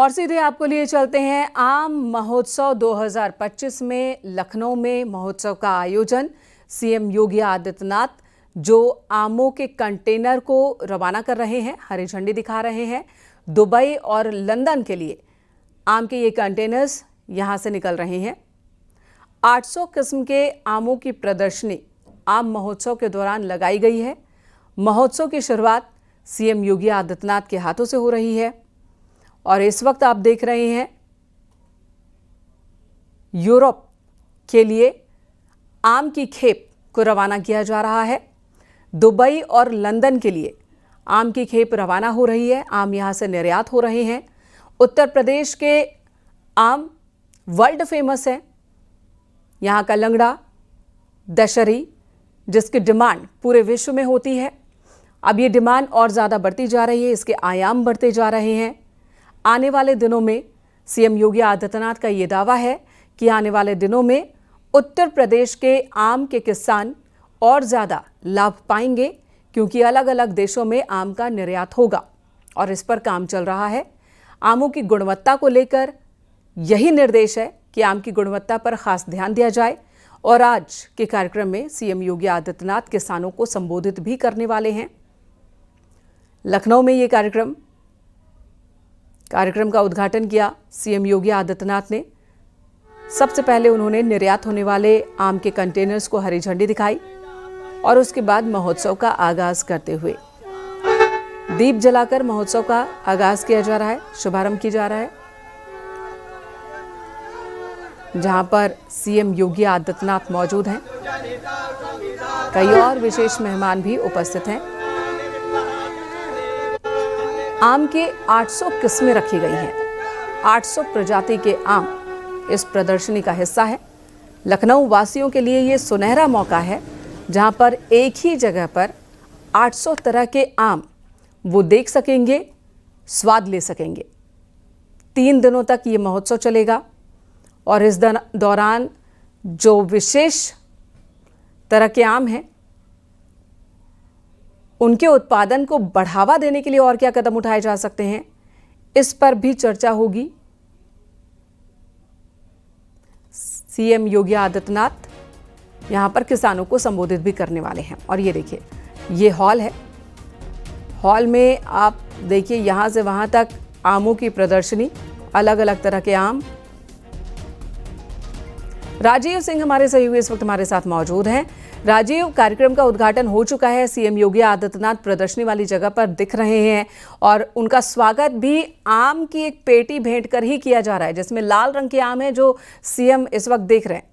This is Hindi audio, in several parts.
और सीधे आपको लिए चलते हैं आम महोत्सव 2025 में। लखनऊ में महोत्सव का आयोजन सीएम योगी आदित्यनाथ जो आमों के कंटेनर को रवाना कर रहे हैं, हरी झंडी दिखा रहे हैं। दुबई और लंदन के लिए आम के ये कंटेनर्स यहां से निकल रहे हैं। 800 किस्म के आमों की प्रदर्शनी आम महोत्सव के दौरान लगाई गई है। महोत्सव की शुरुआत सीएम योगी आदित्यनाथ के हाथों से हो रही है और इस वक्त आप देख रहे हैं यूरोप के लिए आम की खेप को रवाना किया जा रहा है। दुबई और लंदन के लिए आम की खेप रवाना हो रही है। आम यहां से निर्यात हो रहे हैं। उत्तर प्रदेश के आम वर्ल्ड फेमस है। यहां का लंगड़ा, दशहरी, जिसकी डिमांड पूरे विश्व में होती है। अब ये डिमांड और ज़्यादा बढ़ती जा रही है, इसके आयाम बढ़ते जा रहे हैं। आने वाले दिनों में सीएम योगी आदित्यनाथ का ये दावा है कि आने वाले दिनों में उत्तर प्रदेश के आम के किसान और ज़्यादा लाभ पाएंगे, क्योंकि अलग अलग देशों में आम का निर्यात होगा और इस पर काम चल रहा है। आमों की गुणवत्ता को लेकर यही निर्देश है कि आम की गुणवत्ता पर खास ध्यान दिया जाए। और आज के कार्यक्रम में सीएम योगी आदित्यनाथ किसानों को संबोधित भी करने वाले हैं। लखनऊ में ये कार्यक्रम का उद्घाटन किया सीएम योगी आदित्यनाथ ने। सबसे पहले उन्होंने निर्यात होने वाले आम के कंटेनर्स को हरी झंडी दिखाई और उसके बाद महोत्सव का आगाज करते हुए दीप जलाकर महोत्सव का आगाज किया जा रहा है, शुभारंभ किया जा रहा है, जहां पर सीएम योगी आदित्यनाथ मौजूद हैं। कई और विशेष मेहमान भी उपस्थित हैं। आम के 800 किस्में रखी गई हैं। 800 प्रजाति के आम इस प्रदर्शनी का हिस्सा है। लखनऊ वासियों के लिए ये सुनहरा मौका है, जहां पर एक ही जगह पर 800 तरह के आम वो देख सकेंगे, स्वाद ले सकेंगे। 3 दिनों तक ये महोत्सव चलेगा और इस दौरान जो विशेष तरह के आम हैं उनके उत्पादन को बढ़ावा देने के लिए और क्या कदम उठाए जा सकते हैं, इस पर भी चर्चा होगी। सीएम योगी आदित्यनाथ यहां पर किसानों को संबोधित भी करने वाले हैं। और ये देखिए, ये हॉल है। हॉल में आप देखिए यहां से वहां तक आमों की प्रदर्शनी, अलग अलग तरह के आम। राजीव सिंह हमारे सहयोगी इस वक्त हमारे साथ मौजूद हैं। राजीव, कार्यक्रम का उद्घाटन हो चुका है। सीएम योगी आदित्यनाथ प्रदर्शनी वाली जगह पर दिख रहे हैं और उनका स्वागत भी आम की एक पेटी भेंट कर ही किया जा रहा है, जिसमें लाल रंग के आम है जो सीएम इस वक्त देख रहे हैं।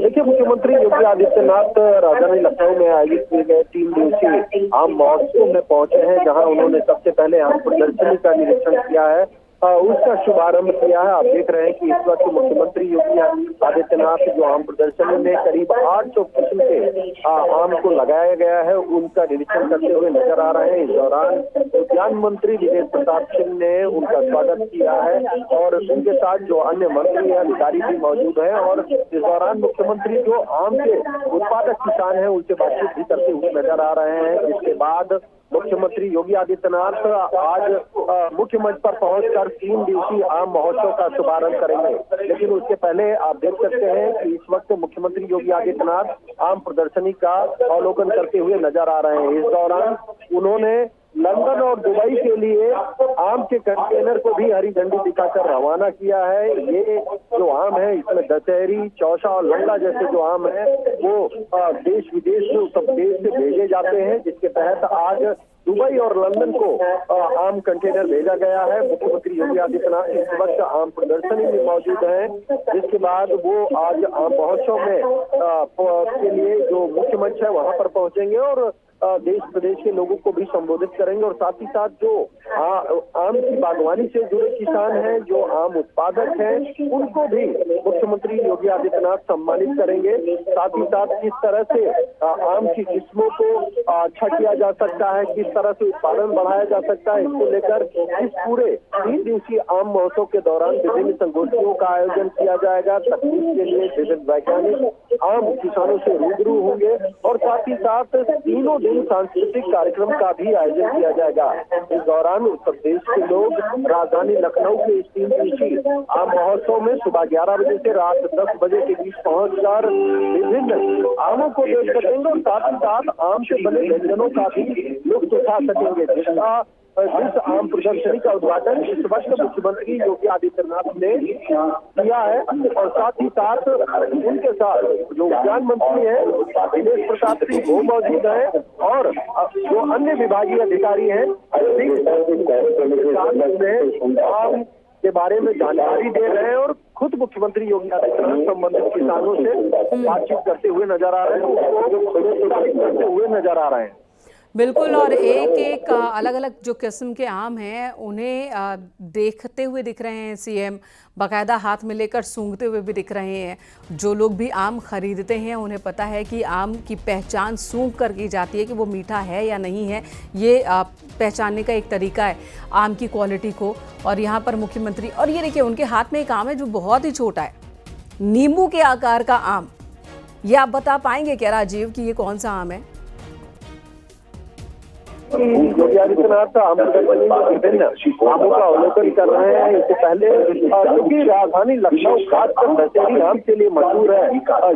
देखिए, मुख्यमंत्री योगी आदित्यनाथ राजधानी लखनऊ में आयोजित किए गए 3 दिवसीय आम महोत्सव में पहुंचे हैं, जहां उन्होंने सबसे पहले आम प्रदर्शनी का निरीक्षण किया है, उसका शुभारंभ किया है। आप देख रहे हैं कि इस वक्त मुख्यमंत्री योगी आदित्यनाथ जो आम प्रदर्शनी में करीब 800 किस्म के आम को लगाया गया है, उनका निरीक्षण करते हुए नजर आ रहे हैं। इस दौरान उद्यान मंत्री विजय प्रताप सिंह ने उनका स्वागत किया है और उनके साथ जो अन्य मंत्री या अधिकारी भी मौजूद हैं। और इस दौरान मुख्यमंत्री जो आम के उत्पादक किसान हैं उनसे बातचीत भी करते हुए नजर आ रहे हैं। इसके बाद मुख्यमंत्री योगी आदित्यनाथ आज मुख्य मंच पर पहुंचकर 3 दिवसीय आम महोत्सव का शुभारंभ करेंगे। लेकिन उसके पहले आप देख सकते हैं कि इस वक्त मुख्यमंत्री योगी आदित्यनाथ आम प्रदर्शनी का अवलोकन करते हुए नजर आ रहे हैं। इस दौरान उन्होंने लंदन और दुबई के लिए आम के कंटेनर को भी हरी झंडी दिखाकर रवाना किया है। ये जो आम है, इसमें दशहरी, चौसा और लंगड़ा जैसे जो आम है वो देश विदेश में उत्तर प्रदेश से भेजे जाते हैं, जिसके तहत आज दुबई और लंदन को आम कंटेनर भेजा गया है। मुख्यमंत्री योगी आदित्यनाथ इस वक्त आम प्रदर्शनी में मौजूद हैं, जिसके बाद वो आज आम महोत्सव में के लिए जो मुख्य मंच है वहां पर पहुंचेंगे और देश प्रदेश के लोगों को भी संबोधित करेंगे। और साथ ही साथ जो आम की बागवानी से जुड़े किसान हैं, जो आम उत्पादक हैं, उनको भी मुख्यमंत्री योगी आदित्यनाथ सम्मानित करेंगे। साथ ही साथ किस तरह से आम की किस्मों को अच्छा किया जा सकता है, किस तरह से उत्पादन बढ़ाया जा सकता है, इसको लेकर इस पूरे 3 दिवसीय आम महोत्सव के दौरान विभिन्न संगोष्ठियों का आयोजन किया जाएगा। तकनीक के लिए विभिन्न वैज्ञानिक आम किसानों से रूबरू होंगे और साथ ही साथ तीनों बेहतरीन सांस्कृतिक कार्यक्रम का भी आयोजन किया जाएगा। इस दौरान उत्तर प्रदेश के लोग राजधानी लखनऊ के इस 3 दिवसीय आम महोत्सव में सुबह 11 बजे से रात 10 बजे के बीच पहुंचकर विभिन्न आमों को देख सकेंगे और साथ ही साथ आम से बने व्यंजनों का भी लुत्फ उठा सकेंगे। इस आम प्रदर्शनी का उद्घाटन इस वक्त मुख्यमंत्री योगी आदित्यनाथ ने किया है और साथ ही साथ उनके साथ जो उद्यान मंत्री हैं दिनेश प्रताप सिंह वो मौजूद हैं और जो अन्य विभागीय अधिकारी हैं आम के बारे में जानकारी दे रहे हैं और खुद मुख्यमंत्री योगी आदित्यनाथ संबंधित किसानों से बातचीत करते हुए नजर आ रहे हैं। बिल्कुल, और एक एक अलग अलग जो किस्म के आम हैं उन्हें देखते हुए दिख रहे हैं सीएम, बाकायदा हाथ में लेकर सूंघते हुए भी दिख रहे हैं। जो लोग भी आम खरीदते हैं उन्हें पता है कि आम की पहचान सूंघ कर की जाती है कि वो मीठा है या नहीं है। ये पहचानने का एक तरीका है आम की क्वालिटी को। और यहाँ पर मुख्यमंत्री, और ये देखिए उनके हाथ में एक आम है जो बहुत ही छोटा है, नींबू के आकार का आम। ये आप बता पाएंगे क्या राजीव कि ये कौन सा आम है? योगी आदित्यनाथ आम प्रदर्शनी में विभिन्न आमों का अवलोकन कर रहे हैं। इससे पहले क्योंकि राजधानी लखनऊ खासकर दशहरी आम के लिए मशहूर है,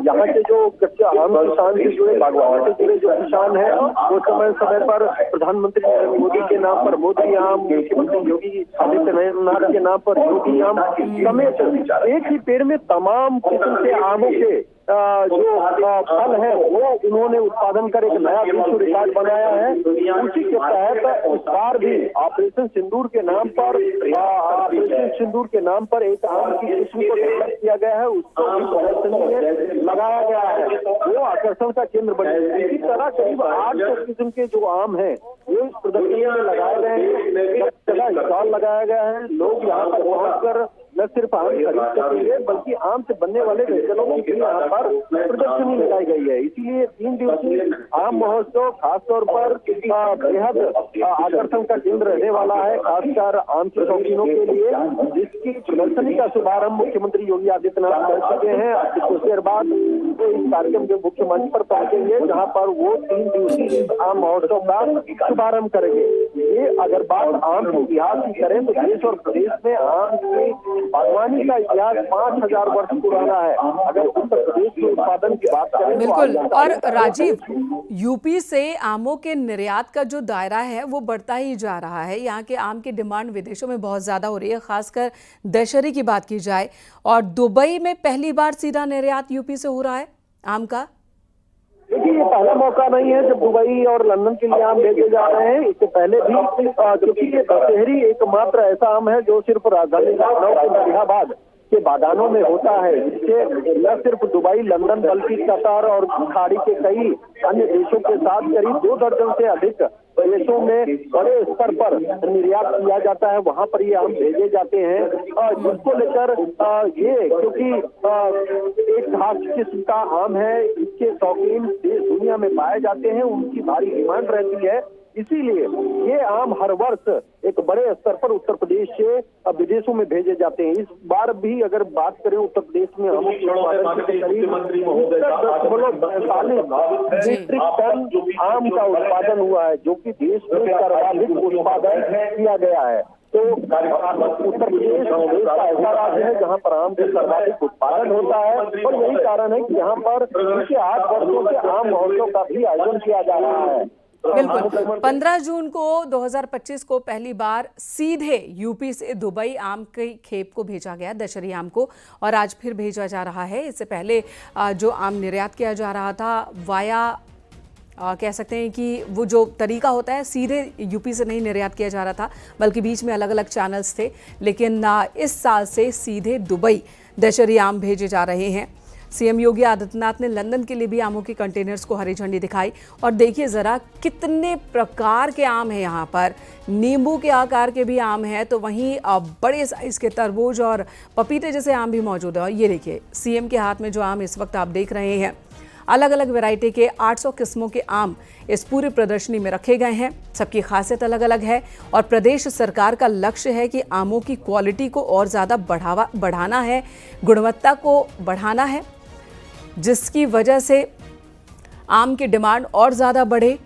यहाँ के जो आम किसान से जुड़े बागवान से जुड़े जो किसान हैं वो समय समय पर प्रधानमंत्री नरेंद्र मोदी के नाम पर मोदी आम, मुख्यमंत्री योगी आदित्यनाथ के नाम पर योगी आम समेत एक ही पेड़ में तमाम किस्म के आमों के जो फल है वो उन्होंने उत्पादन कर एक नया विश्व रिकॉर्ड बनाया है। उसी के तहत इस बार भी ऑपरेशन सिंदूर के नाम पर एक आम की किस्म को डेवलप किया गया है, उसको प्रदर्शनी में लगाया गया है, वो आकर्षण का केंद्र बने। इसी तरह करीब 800 किस्म के जो आम है वो इस प्रदर्शनी में लगाए गए हैं, स्टॉल लगाया गया है। लोग यहाँ पर पहुंचकर न सिर्फ आम खरीद सकेंगे बल्कि आम से बनने वाले व्यंजनों की भी यहाँ पर प्रदर्शनी लगाई गई है। इसीलिए 3 दिवसीय आम महोत्सव खासतौर पर बेहद आकर्षण का केंद्र रहने वाला है, खासकर आम के शौकीनों के लिए, जिसकी प्रदर्शनी का शुभारंभ मुख्यमंत्री योगी आदित्यनाथ कर चुके हैं। अब कुछ देर बाद वो इस कार्यक्रम के मुख्य मंच पर पहुंचेंगे जहाँ पर वो 3 दिवसीय आम महोत्सव का शुभारंभ करेंगे। ये अगर बात आम के इतिहास की करें तो देश और प्रदेश में आम की बागवानी का इतिहास 5000 वर्ष पुराना है। अगर उत्तर प्रदेश के उत्पादन की बात करें बिल्कुल। और राजीव, यूपी से आमों के निर्यात का जो दायरा है वो बढ़ता ही जा रहा है। यहाँ के आम की डिमांड विदेशों में बहुत ज्यादा हो रही है, खासकर दशहरी की बात की जाए, और दुबई में पहली बार सीधा निर्यात यूपी से हो रहा है आम का। देखिए ये पहला मौका नहीं है जब दुबई और लंदन के लिए आम भेजे जा रहे हैं। इससे पहले भी क्योंकि ये दशहरी एकमात्र ऐसा आम है जो सिर्फ राजधानी लखनऊ के फरीदाबाद के बागानों में होता है, जिससे न सिर्फ दुबई, लंदन बल्कि कतर और खाड़ी के कई अन्य देशों के साथ करीब 2 दर्जन से अधिक देशों में बड़े स्तर पर निर्यात किया जाता है। वहां पर ये आम भेजे जाते हैं, जिसको लेकर ये क्योंकि एक खास किस्म का आम है, इसके शौकीन देश दुनिया में पाए जाते हैं, उनकी भारी डिमांड रहती है। इसीलिए ये आम हर वर्ष एक बड़े स्तर पर उत्तर प्रदेश से विदेशों में भेजे जाते हैं। इस बार भी अगर बात करें उत्तर प्रदेश में आम मीट्रिक टन आम का उत्पादन हुआ है, जो कि देश में सर्वाधिक उत्पादन किया गया है। तो उत्तर प्रदेश देश का ऐसा राज्य है जहाँ पर आम का सर्वाधिक उत्पादन होता है और यही कारण है कि यहाँ पर पिछले 8 वर्षों से आम महोत्सव का भी आयोजन किया जा रहा है। बिल्कुल। 15 जून को 2025 को पहली बार सीधे यूपी से दुबई आम की खेप को भेजा गया, दशहरी आम को, और आज फिर भेजा जा रहा है। इससे पहले जो आम निर्यात किया जा रहा था वाया कह सकते हैं कि वो जो तरीका होता है सीधे यूपी से नहीं निर्यात किया जा रहा था, बल्कि बीच में अलग अलग चैनल्स थे। लेकिन इस साल से सीधे दुबई दशहरी आम भेजे जा रहे हैं। सीएम योगी आदित्यनाथ ने लंदन के लिए भी आमों के कंटेनर्स को हरी झंडी दिखाई। और देखिए ज़रा कितने प्रकार के आम हैं यहाँ पर। नींबू के आकार के भी आम हैं, तो वहीं बड़े साइज़ के तरबूज और पपीते जैसे आम भी मौजूद है। और ये देखिए सीएम के हाथ में जो आम इस वक्त आप देख रहे हैं, अलग अलग वैरायटी के 800 किस्मों के आम इस पूरी प्रदर्शनी में रखे गए हैं। सबकी खासियत अलग अलग है और प्रदेश सरकार का लक्ष्य है कि आमों की क्वालिटी को और ज़्यादा बढ़ाना है, गुणवत्ता को बढ़ाना है, जिसकी वजह से आम की डिमांड और ज़्यादा बढ़े,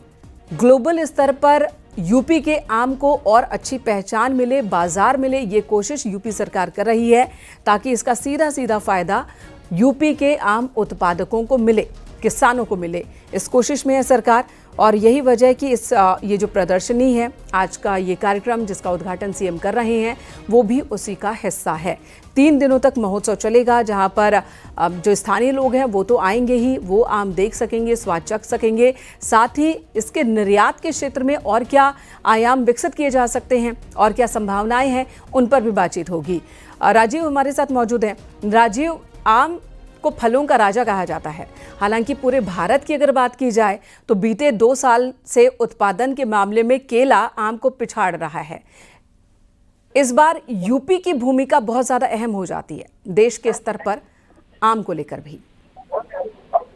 ग्लोबल स्तर पर यूपी के आम को और अच्छी पहचान मिले, बाजार मिले, ये कोशिश यूपी सरकार कर रही है ताकि इसका सीधा सीधा फायदा यूपी के आम उत्पादकों को मिले, किसानों को मिले। इस कोशिश में है सरकार और यही वजह है कि ये जो प्रदर्शनी है, आज का ये कार्यक्रम जिसका उद्घाटन सीएम कर रहे हैं, वो भी उसी का हिस्सा है। 3 दिनों तक महोत्सव चलेगा, जहां पर जो स्थानीय लोग हैं वो तो आएंगे ही, वो आम देख सकेंगे, स्वाद चख सकेंगे, साथ ही इसके निर्यात के क्षेत्र में और क्या आयाम विकसित किए जा सकते हैं और क्या संभावनाएं हैं, उन पर भी बातचीत होगी। राजीव हमारे साथ मौजूद हैं। राजीव, आम को फलों का राजा कहा जाता है। हालांकि पूरे भारत की अगर बात की जाए तो बीते 2 साल से उत्पादन के मामले में केला आम को पिछाड़ रहा है। इस बार यूपी की भूमिका बहुत ज्यादा अहम हो जाती है देश के स्तर पर आम को लेकर भी।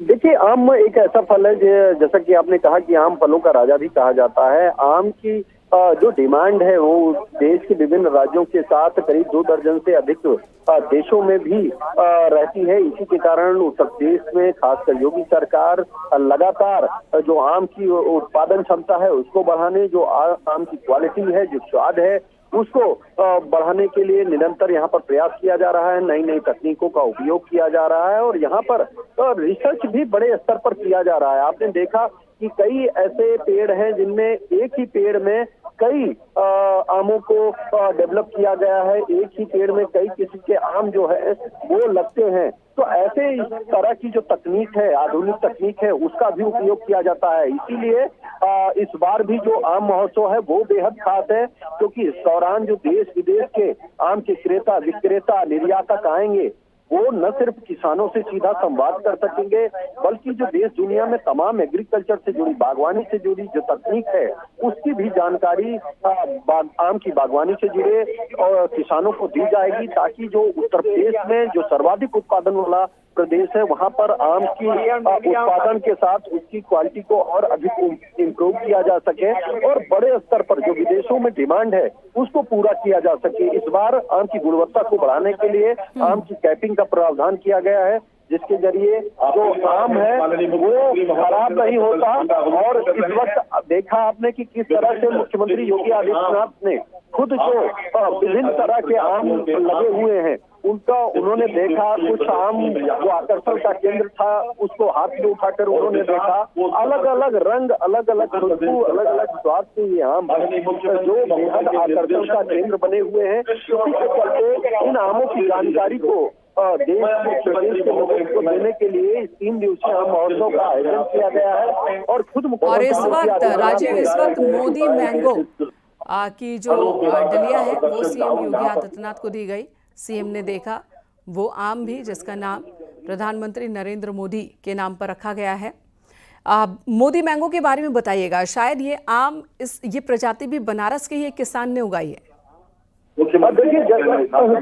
देखिए, आम एक ऐसा फल है जैसा कि आपने कहा कि आम फलों का राजा भी कहा जाता है। आम की जो डिमांड है वो देश के विभिन्न राज्यों के साथ करीब 2 दर्जन से अधिक देशों में भी रहती है। इसी के कारण उत्तर प्रदेश में खासकर योगी सरकार लगातार जो आम की उत्पादन क्षमता है उसको बढ़ाने, जो आम की क्वालिटी है, जो स्वाद है, उसको बढ़ाने के लिए निरंतर यहाँ पर प्रयास किया जा रहा है। नई नई तकनीकों का उपयोग किया जा रहा है और यहाँ पर रिसर्च भी बड़े स्तर पर किया जा रहा है। आपने देखा कि कई ऐसे पेड़ हैं जिनमें एक ही पेड़ में कई आमों को डेवलप किया गया है, एक ही पेड़ में कई किस्म के आम जो है वो लगते हैं। तो ऐसे इस तरह की जो तकनीक है, आधुनिक तकनीक है, उसका भी उपयोग किया जाता है। इसीलिए इस बार भी जो आम महोत्सव है वो बेहद खास है, क्योंकि इस दौरान जो देश विदेश के आम के क्रेता, विक्रेता, निर्यातक आएंगे, वो न सिर्फ किसानों से सीधा संवाद कर सकेंगे, बल्कि जो देश दुनिया में तमाम एग्रीकल्चर से जुड़ी, बागवानी से जुड़ी जो तकनीक है उसकी भी जानकारी आम की बागवानी से जुड़े और किसानों को दी जाएगी, ताकि जो उत्तर प्रदेश में जो सर्वाधिक उत्पादन वाला प्रदेश है वहां पर आम की उत्पादन के साथ उसकी क्वालिटी को और अधिक इम्प्रूव किया जा सके और बड़े स्तर पर जो विदेशों में डिमांड है उसको पूरा किया जा सके। इस बार आम की गुणवत्ता को बढ़ाने के लिए आम की कैपिंग का प्रावधान किया गया है, जिसके जरिए जो आम है वो खराब नहीं होता। और इस वक्त देखा आपने कि किस तरह से मुख्यमंत्री योगी आदित्यनाथ ने खुद जो विभिन्न तरह के आम लगे हुए हैं उन्होंने देखा, कुछ आम जो आकर्षण का केंद्र था उसको हाथ में उठाकर उन्होंने देखा, अलग अलग रंग, अलग अलग खुशबू, अलग अलग स्वाद के ये आम जो बेहद आकर्षण का केंद्र बने हुए हैं। इसी के चलते इन आमों की जानकारी को देश प्रदेश के लोगों को देने के लिए 3 दिवसीय आम महोत्सव का आयोजन किया गया है। और खुद और इस वक्त राजीव, इस वक्त मोदी मैंगो की जो डलिया है वो सीएम योगी आदित्यनाथ को दी गई। सीएम ने देखा वो आम भी जिसका नाम प्रधानमंत्री नरेंद्र मोदी के नाम पर रखा गया है। मोदी मैंगो के बारे में बताइएगा। शायद ये आम, ये प्रजाति भी बनारस के ही एक किसान ने उगाई है। देखिए,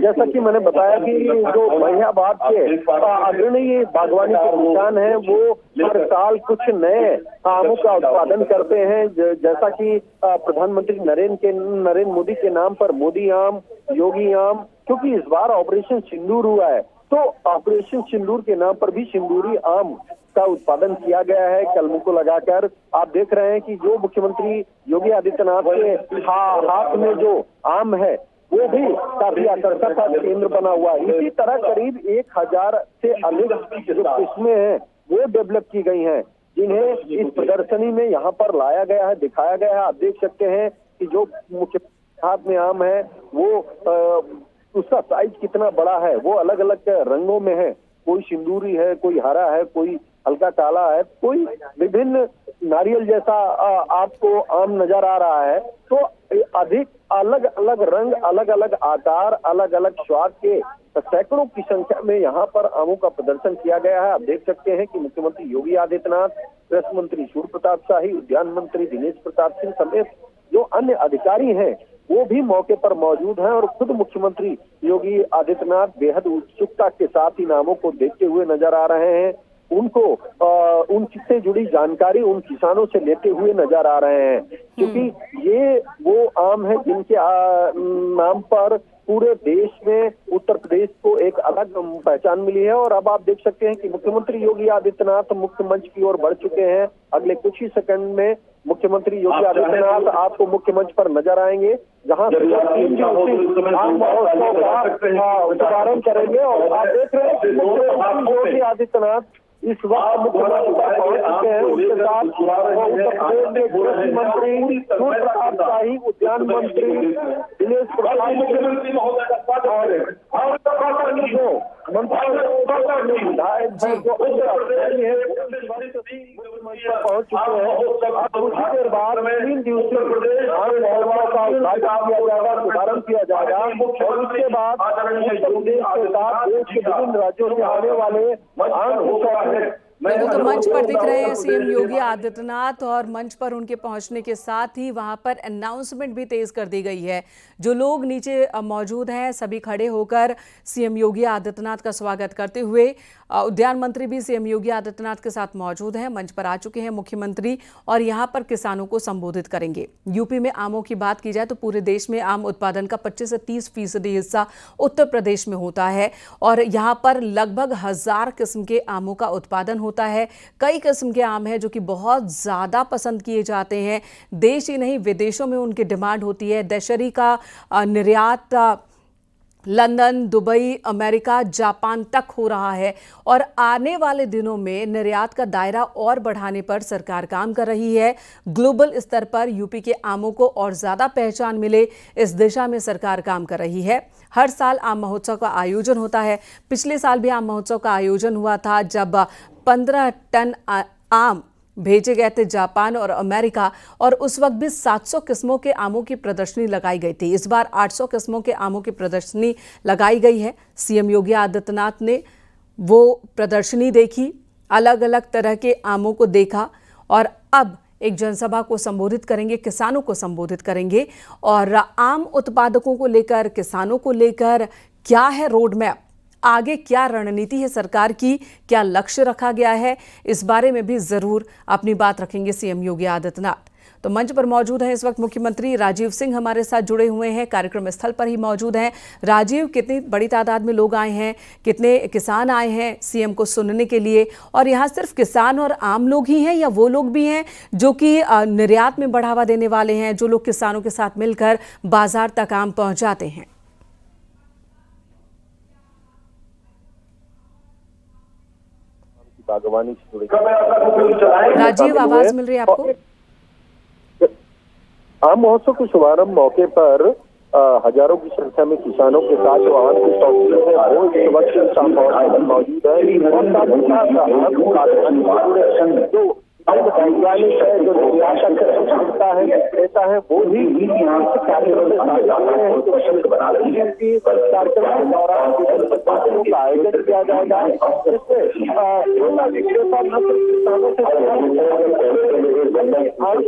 जैसा कि मैंने बताया कि जो महियाबाद के अग्रणी बागवानी के किसान हैं वो हर साल कुछ नए आमों का उत्पादन करते हैं, जैसा कि प्रधानमंत्री नरेंद्र मोदी के नाम पर मोदी आम, योगी आम, क्योंकि इस बार ऑपरेशन सिंदूर हुआ है तो ऑपरेशन सिंदूर के नाम पर भी सिंदूरी आम का उत्पादन किया गया है कलमों को लगाकर। आप देख रहे हैं कि जो मुख्यमंत्री योगी आदित्यनाथ के हाथ में जो आम है वो भी काफी आकर्षक का केंद्र बना हुआ है। इसी तरह करीब 1000 से अधिक जो किस्में हैं वो डेवलप की गई हैं, जिन्हें इस प्रदर्शनी में यहाँ पर लाया गया है, दिखाया गया है। आप देख सकते हैं कि जो मुख्य हाथ में आम है वो उसका साइज कितना बड़ा है, वो अलग अलग रंगों में है, कोई सिंदूरी है, कोई हरा है, कोई हल्का काला है, कोई विभिन्न नारियल जैसा आपको आम नजर आ रहा है। तो अधिक अलग अलग रंग, अलग अलग आकार, अलग अलग स्वाद के सैकड़ों की संख्या में यहाँ पर आमों का प्रदर्शन किया गया है। आप देख सकते हैं कि मुख्यमंत्री योगी आदित्यनाथ, कृषि मंत्री सूर्य प्रताप शाही, उद्यान मंत्री दिनेश प्रताप सिंह समेत जो अन्य अधिकारी हैं वो भी मौके पर मौजूद हैं और खुद मुख्यमंत्री योगी आदित्यनाथ बेहद उत्सुकता के साथ इन आमों को देखते हुए नजर आ रहे हैं। उनको उनसे जुड़ी जानकारी उन किसानों से लेते हुए नजर आ रहे हैं, क्योंकि ये वो आम है जिनके नाम पर पूरे देश में उत्तर प्रदेश को एक अलग पहचान मिली है। और अब आप देख सकते हैं कि मुख्यमंत्री योगी आदित्यनाथ मुख्य मंच की ओर बढ़ चुके हैं। अगले कुछ ही सेकंड में मुख्यमंत्री योगी आदित्यनाथ आपको मुख्य मंच पर नजर आएंगे, जहां आम महोत्सव का शुभारंभ करेंगे। और आप देख रहे हैं कि मुख्यमंत्री योगी आदित्यनाथ इस वक्त मुख्यमंत्री पर पहुंच चुके हैं। उसके साथ उत्तर प्रदेश के कृषि मंत्री सूर्य प्रताप शाही, उद्यान मंत्री दिनेश प्रसाद विधायक जो पहुंच चुके हैं। अब कुछ ही देर बाद 3 दिवसीय महोत्सव का उद्घाटन किया जाएगा, शुभारंभ किया जाएगा। और उसके बाद उत्तर प्रदेश के साथ देश के विभिन्न राज्यों से आने वाले बिल्कुल, तो मंच पर दिख रहे हैं सीएम योगी आदित्यनाथ और मंच पर उनके पहुंचने के साथ ही वहां पर अनाउंसमेंट भी तेज कर दी गई है। जो लोग नीचे मौजूद हैं सभी खड़े होकर सीएम योगी आदित्यनाथ का स्वागत करते हुए। उद्यान मंत्री भी सीएम योगी आदित्यनाथ के साथ मौजूद हैं, मंच पर आ चुके हैं मुख्यमंत्री और यहां पर किसानों को संबोधित करेंगे। यूपी में आमों की बात की जाए तो पूरे देश में आम उत्पादन का 25 से 30% हिस्सा उत्तर प्रदेश में होता है और यहां पर लगभग 1000 किस्म के आमों का उत्पादन होता है। कई किस्म के आम हैं जो कि बहुत ज़्यादा पसंद किए जाते हैं, देश ही नहीं विदेशों में उनकी डिमांड होती है। दशहरी का निर्यात लंदन, दुबई, अमेरिका, जापान तक हो रहा है और आने वाले दिनों में निर्यात का दायरा और बढ़ाने पर सरकार काम कर रही है। ग्लोबल स्तर पर यूपी के आमों को और ज़्यादा पहचान मिले, इस दिशा में सरकार काम कर रही है। हर साल आम महोत्सव का आयोजन होता है। पिछले साल भी आम महोत्सव का आयोजन हुआ था जब 15 टन आम भेजे गए थे जापान और अमेरिका और उस वक्त भी 700 किस्मों के आमों की प्रदर्शनी लगाई गई थी। इस बार 800 किस्मों के आमों की प्रदर्शनी लगाई गई है। सीएम योगी आदित्यनाथ ने वो प्रदर्शनी देखी, अलग अलग तरह के आमों को देखा और अब एक जनसभा को संबोधित करेंगे, किसानों को संबोधित करेंगे। और आम उत्पादकों को लेकर, किसानों को लेकर क्या है रोड मैप, आगे क्या रणनीति है सरकार की, क्या लक्ष्य रखा गया है, इस बारे में भी जरूर अपनी बात रखेंगे सीएम योगी आदित्यनाथ। तो मंच पर मौजूद हैं इस वक्त मुख्यमंत्री राजीव सिंह हमारे साथ जुड़े हुए हैं, कार्यक्रम स्थल पर ही मौजूद हैं। राजीव, कितनी बड़ी तादाद में लोग आए हैं, कितने किसान आए हैं सीएम को सुनने के लिए, और यहाँ सिर्फ किसान और आम लोग ही हैं या वो लोग भी हैं जो कि निर्यात में बढ़ावा देने वाले हैं, जो लोग किसानों के साथ मिलकर बाजार तक आम पहुंचाते हैं? बागवानी से जुड़े राजीव, आवाज मिल रही है आपको? आम महोत्सव के शुभारंभ मौके पर हजारों की संख्या में किसानों के साथ जो आम की शौकीन है वो इस वक्त मौजूद है। और जो वैज्ञानिक है, जो निर्यातक करता है, विक्रेता है, वो भी कार्यक्रम के दौरान कार्यक्रमों का आयोजन किया जाएगा, जिसमें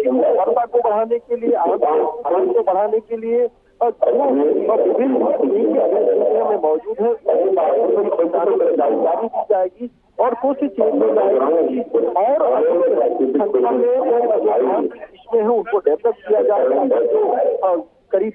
गुणवत्ता को बढ़ाने के लिए, आम को बढ़ाने के लिए विभिन्न में मौजूद है, जानकारी दी जाएगी और कोशिश की जाएगी और इसमें है उनको डेवलप किया जाएगा। करीब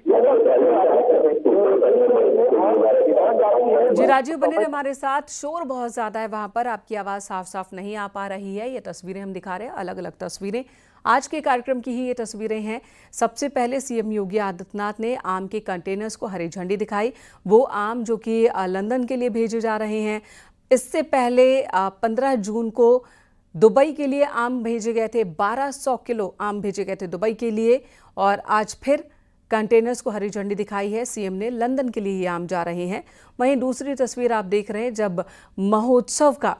जी राजीव, बने रहे हमारे साथ। शोर बहुत ज्यादा है वहां पर, आपकी आवाज साफ साफ नहीं आ पा रही है। ये तस्वीरें हम दिखा रहे हैं, अलग अलग तस्वीरें आज के कार्यक्रम की ही ये तस्वीरें हैं। सबसे पहले सीएम योगी आदित्यनाथ ने आम के कंटेनर्स को हरी झंडी दिखाई, वो आम जो कि लंदन के लिए भेजे जा रहे हैं। इससे पहले 15 जून को दुबई के लिए आम भेजे गए थे, 1200 किलो आम भेजे गए थे दुबई के लिए और आज फिर कंटेनर्स को हरी झंडी दिखाई है। सीएम ने लंदन के लिए ये आम जा रहे हैं। वहीं दूसरी तस्वीर आप देख रहे हैं, जब महोत्सव का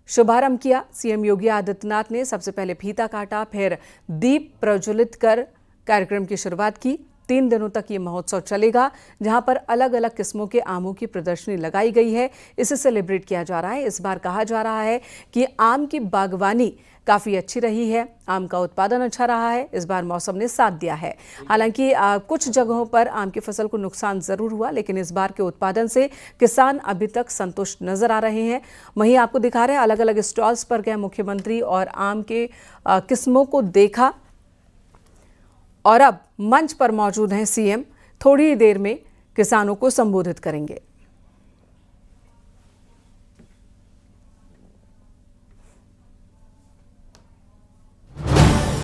शुभारंभ किया सीएम योगी आदित्यनाथ ने सबसे पहले फीता काटा, फिर दीप प्रज्वलित कर कार्यक्रम की शुरुआत की। 3 दिनों तक ये महोत्सव चलेगा, जहां पर अलग अलग किस्मों के आमों की प्रदर्शनी लगाई गई है। इसे सेलिब्रेट किया जा रहा है। इस बार कहा जा रहा है कि आम की बागवानी काफ़ी अच्छी रही है, आम का उत्पादन अच्छा रहा है, इस बार मौसम ने साथ दिया है। हालांकि कुछ जगहों पर आम की फसल को नुकसान ज़रूर हुआ, लेकिन इस बार के उत्पादन से किसान अभी तक संतुष्ट नजर आ रहे हैं। वहीं आपको दिखा रहे हैं, अलग अलग स्टॉल्स पर गए मुख्यमंत्री और आम के किस्मों को देखा और अब मंच पर मौजूद हैं सीएम। थोड़ी ही देर में किसानों को संबोधित करेंगे।